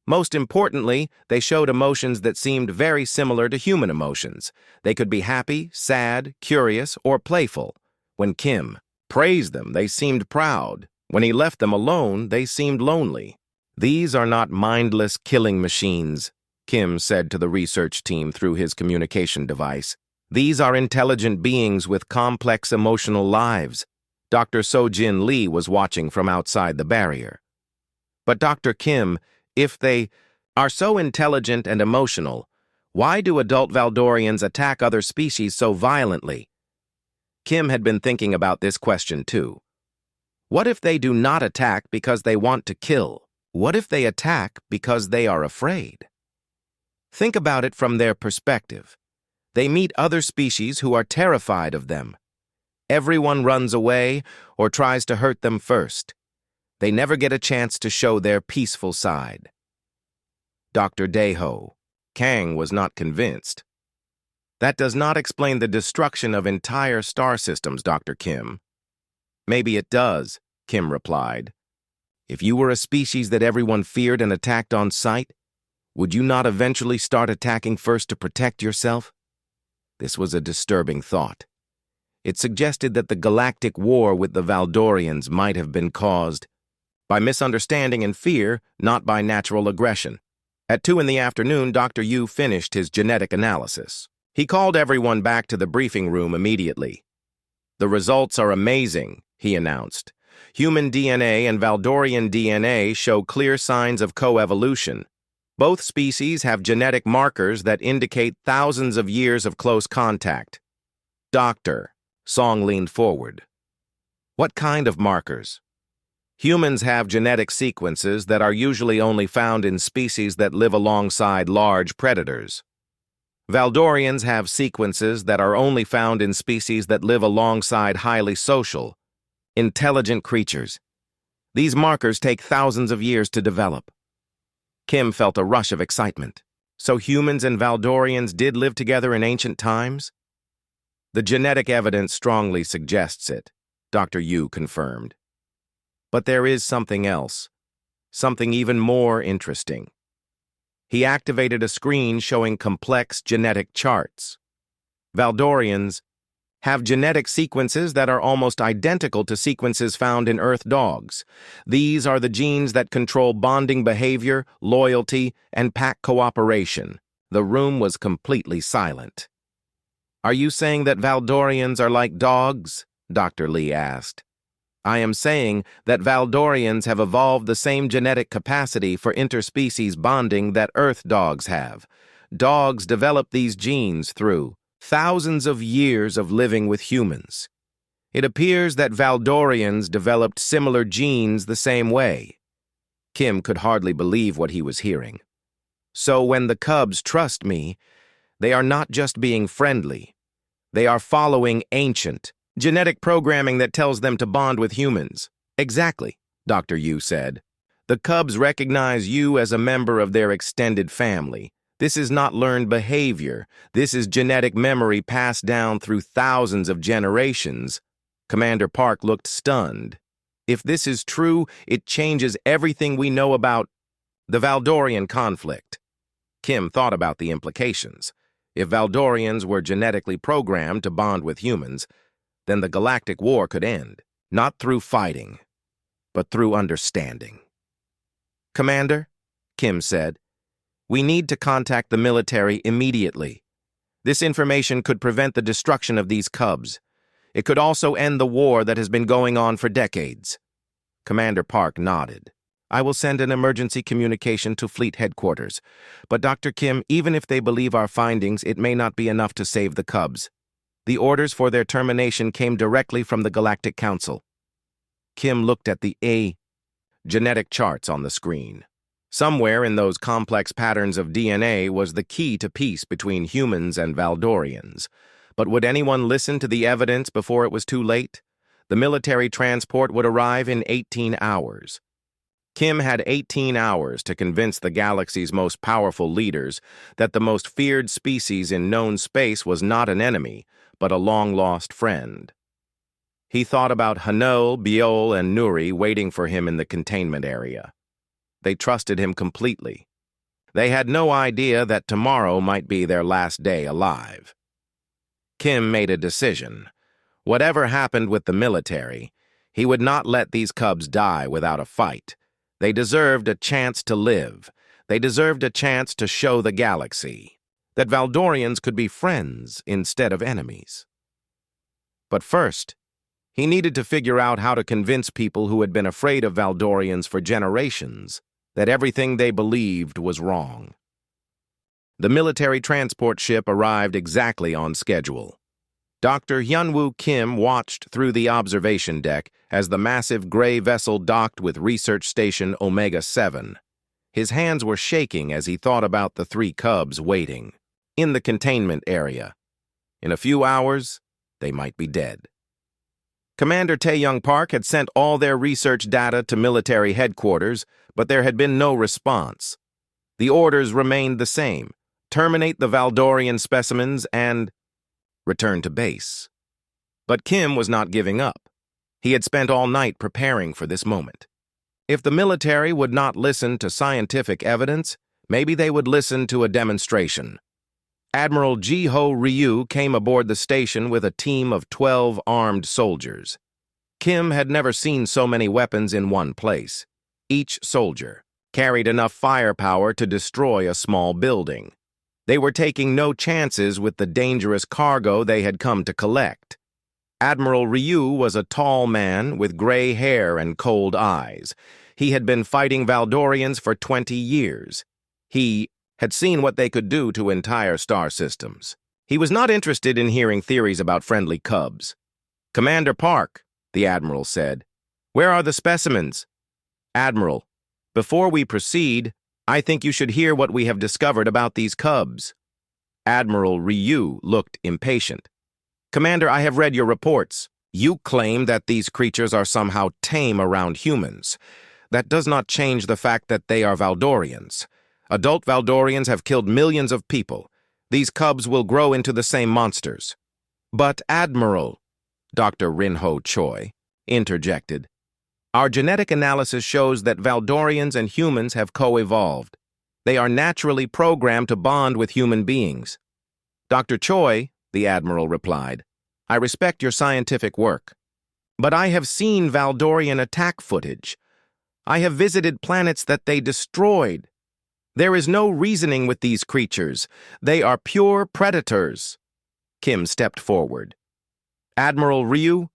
Most importantly, they showed emotions that seemed very similar to human emotions. They could be happy, sad, curious, or playful. When Kim praised them, they seemed proud. When he left them alone, they seemed lonely. "These are not mindless killing machines," Kim said to the research team through his communication device. "These are intelligent beings with complex emotional lives." Dr. Sojin Lee was watching from outside the barrier. "But Dr. Kim, if they are so intelligent and emotional, why do adult Valdorians attack other species so violently?" Kim had been thinking about this question too. What if they do not attack because they want to kill? What if they attack because they are afraid? Think about it from their perspective. They meet other species who are terrified of them. Everyone runs away or tries to hurt them first. They never get a chance to show their peaceful side. Dr. Daeho. Kang was not convinced. "That does not explain the destruction of entire star systems, Dr. Kim." "Maybe it does," Kim replied. "If you were a species that everyone feared and attacked on sight, would you not eventually start attacking first to protect yourself?" This was a disturbing thought. It suggested that the galactic war with the Valdorians might have been caused by misunderstanding and fear, not by natural aggression. At 2 in the afternoon, Dr. Yu finished his genetic analysis. He called everyone back to the briefing room immediately. "The results are amazing," he announced. "Human DNA and Valdorian DNA show clear signs of coevolution. Both species have genetic markers that indicate thousands of years of close contact." "Doctor," Song leaned forward. "What kind of markers?" "Humans have genetic sequences that are usually only found in species that live alongside large predators. Valdorians have sequences that are only found in species that live alongside highly social, intelligent creatures. These markers take thousands of years to develop." Kim felt a rush of excitement. So humans and Valdorians did live together in ancient times? "The genetic evidence strongly suggests it," Dr. Yu confirmed. "But there is something else, something even more interesting." He activated a screen showing complex genetic charts. Valdorians have genetic sequences that are almost identical to sequences found in Earth dogs. These are the genes that control bonding behavior, loyalty, and pack cooperation. The room was completely silent. "Are you saying that Valdorians are like dogs?" Dr. Lee asked. "I am saying that Valdorians have evolved the same genetic capacity for interspecies bonding that Earth dogs have. Dogs develop these genes through thousands of years of living with humans. It appears that Valdorians developed similar genes the same way." Kim could hardly believe what he was hearing. "So when the cubs trust me, they are not just being friendly. They are following ancient genetic programming that tells them to bond with humans." "Exactly," Dr. Yu said. "The cubs recognize you as a member of their extended family. This is not learned behavior. This is genetic memory passed down through thousands of generations." Commander Park looked stunned. "If this is true, it changes everything we know about the Valdorian conflict." Kim thought about the implications. If Valdorians were genetically programmed to bond with humans, then the galactic war could end, not through fighting, but through understanding. "Commander," Kim said, "we need to contact the military immediately. This information could prevent the destruction of these cubs. It could also end the war that has been going on for decades." Commander Park nodded. "I will send an emergency communication to Fleet Headquarters. But Dr. Kim, even if they believe our findings, it may not be enough to save the cubs. The orders for their termination came directly from the Galactic Council." Kim looked at the genetic charts on the screen. Somewhere in those complex patterns of DNA was the key to peace between humans and Valdorians. But would anyone listen to the evidence before it was too late? The military transport would arrive in 18 hours. Kim had 18 hours to convince the galaxy's most powerful leaders that the most feared species in known space was not an enemy, but a long-lost friend. He thought about Hanol, Biol, and Nuri waiting for him in the containment area. They trusted him completely. They had no idea that tomorrow might be their last day alive. Kim made a decision. Whatever happened with the military, He would not let these cubs die without a fight. They deserved a chance to live. They deserved a chance to show the galaxy that Valdorians could be friends instead of enemies. But first, he needed to figure out how to convince people who had been afraid of Valdorians for generations that everything they believed was wrong. The military transport ship arrived exactly on schedule. Dr. Hyunwoo Kim watched through the observation deck as the massive gray vessel docked with Research Station Omega-7. His hands were shaking as he thought about the three cubs waiting in the containment area. In a few hours, they might be dead. Commander Tae-young Park had sent all their research data to military headquarters, but there had been no response. The orders remained the same: terminate the Valdorian specimens and return to base. But Kim was not giving up. He had spent all night preparing for this moment. If the military would not listen to scientific evidence, maybe they would listen to a demonstration. Admiral Ji-ho Ryu came aboard the station with a team of 12 armed soldiers. Kim had never seen so many weapons in one place. Each soldier carried enough firepower to destroy a small building. They were taking no chances with the dangerous cargo they had come to collect. Admiral Ryu was a tall man with gray hair and cold eyes. He had been fighting Valdorians for 20 years. He had seen what they could do to entire star systems. He was not interested in hearing theories about friendly cubs. "Commander Park," the Admiral said, "where are the specimens?" "Admiral, before we proceed, I think you should hear what we have discovered about these cubs." Admiral Ryu looked impatient. "Commander, I have read your reports. You claim that these creatures are somehow tame around humans. That does not change the fact that they are Valdorians. Adult Valdorians have killed millions of people. These cubs will grow into the same monsters." "But, Admiral," Dr. Rinho Choi interjected, "our genetic analysis shows that Valdorians and humans have co-evolved. They are naturally programmed to bond with human beings." "Dr. Choi," the Admiral replied, "I respect your scientific work. But I have seen Valdorian attack footage. I have visited planets that they destroyed. There is no reasoning with these creatures. They are pure predators." Kim stepped forward. "Admiral Ryu,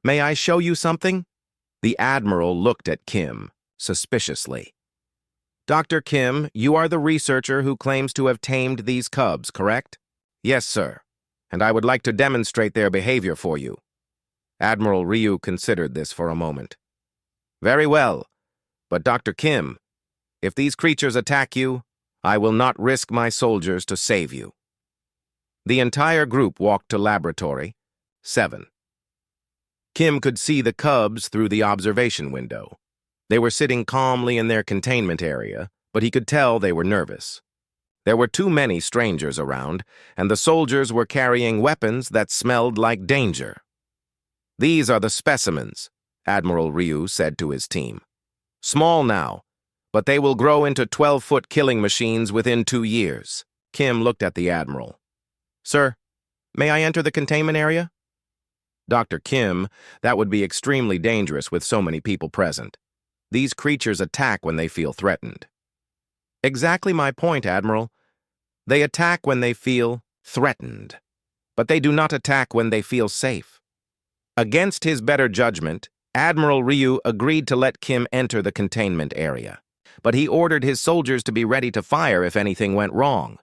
may I show you something?" The Admiral looked at Kim suspiciously. "Dr. Kim, you are the researcher who claims to have tamed these cubs, correct?" "Yes, sir, and I would like to demonstrate their behavior for you." Admiral Ryu considered this for a moment. "Very well, but Dr. Kim, if these creatures attack you, I will not risk my soldiers to save you." The entire group walked to Laboratory 7. Kim could see the cubs through the observation window. They were sitting calmly in their containment area, but he could tell they were nervous. There were too many strangers around, and the soldiers were carrying weapons that smelled like danger. "These are the specimens," Admiral Ryu said to his team. "Small now, but they will grow into 12-foot killing machines within 2 years." Kim looked at the Admiral. "Sir, may I enter the containment area?" "Dr. Kim, that would be extremely dangerous with so many people present. These creatures attack when they feel threatened." "Exactly my point, Admiral. They attack when they feel threatened, but they do not attack when they feel safe." Against his better judgment, Admiral Ryu agreed to let Kim enter the containment area, but he ordered his soldiers to be ready to fire if anything went wrong.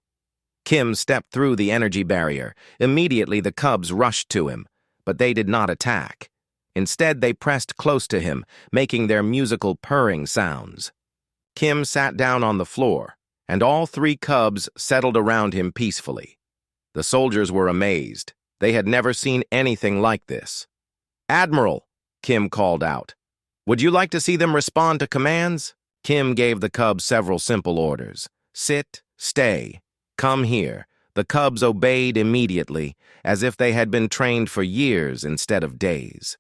Kim stepped through the energy barrier. Immediately, the cubs rushed to him, but they did not attack. Instead, they pressed close to him, making their musical purring sounds. Kim sat down on the floor, and all 3 cubs settled around him peacefully. The soldiers were amazed. They had never seen anything like this. "Admiral," Kim called out, "would you like to see them respond to commands?" Kim gave the cubs several simple orders. "Sit, stay, come here." The cubs obeyed immediately, as if they had been trained for years instead of days.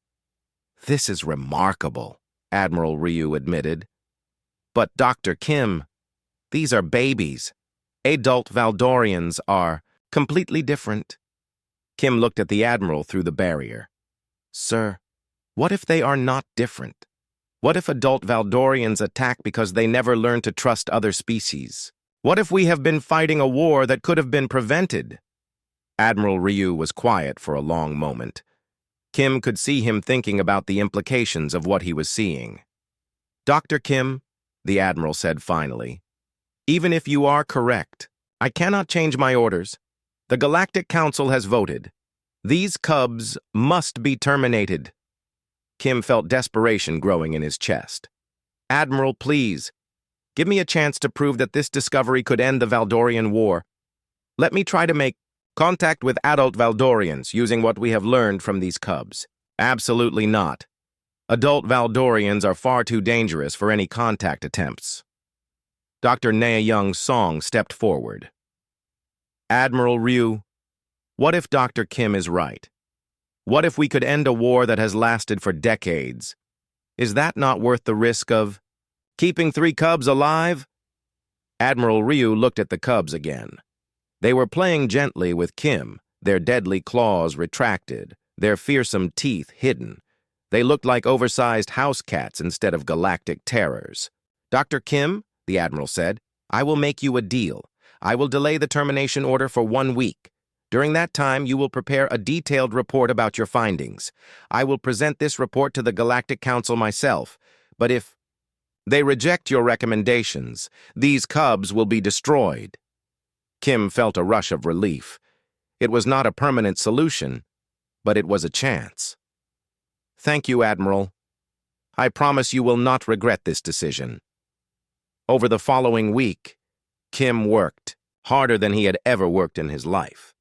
"This is remarkable," Admiral Ryu admitted. "But Dr. Kim, these are babies. Adult Valdorians are completely different." Kim looked at the Admiral through the barrier. "Sir, What if they are not different? What if adult Valdorians attack because they never learn to trust other species? What if we have been fighting a war that could have been prevented? Admiral Ryu was quiet for a long moment. Kim could see him thinking about the implications of what he was seeing. Dr. Kim, the Admiral said finally, even if you are correct, I cannot change my orders. The Galactic Council has voted. These cubs must be terminated. Kim felt desperation growing in his chest. Admiral, please, give me a chance to prove that this discovery could end the Valdorian War. Let me try to make contact with adult Valdorians using what we have learned from these cubs. Absolutely not. Adult Valdorians are far too dangerous for any contact attempts. Dr. Nea Young's Song stepped forward. Admiral Ryu, what if Dr. Kim is right? What if we could end a war that has lasted for decades? Is that not worth the risk of keeping 3 cubs alive? Admiral Ryu looked at the cubs again. They were playing gently with Kim, their deadly claws retracted, their fearsome teeth hidden. They looked like oversized house cats instead of galactic terrors. Dr. Kim, the Admiral said, I will make you a deal. I will delay the termination order for 1 week. During that time, you will prepare a detailed report about your findings. I will present this report to the Galactic Council myself, but if they reject your recommendations, these cubs will be destroyed. Kim felt a rush of relief. It was not a permanent solution, but it was a chance. Thank you, Admiral. I promise you will not regret this decision. Over the following week, Kim worked harder than he had ever worked in his life.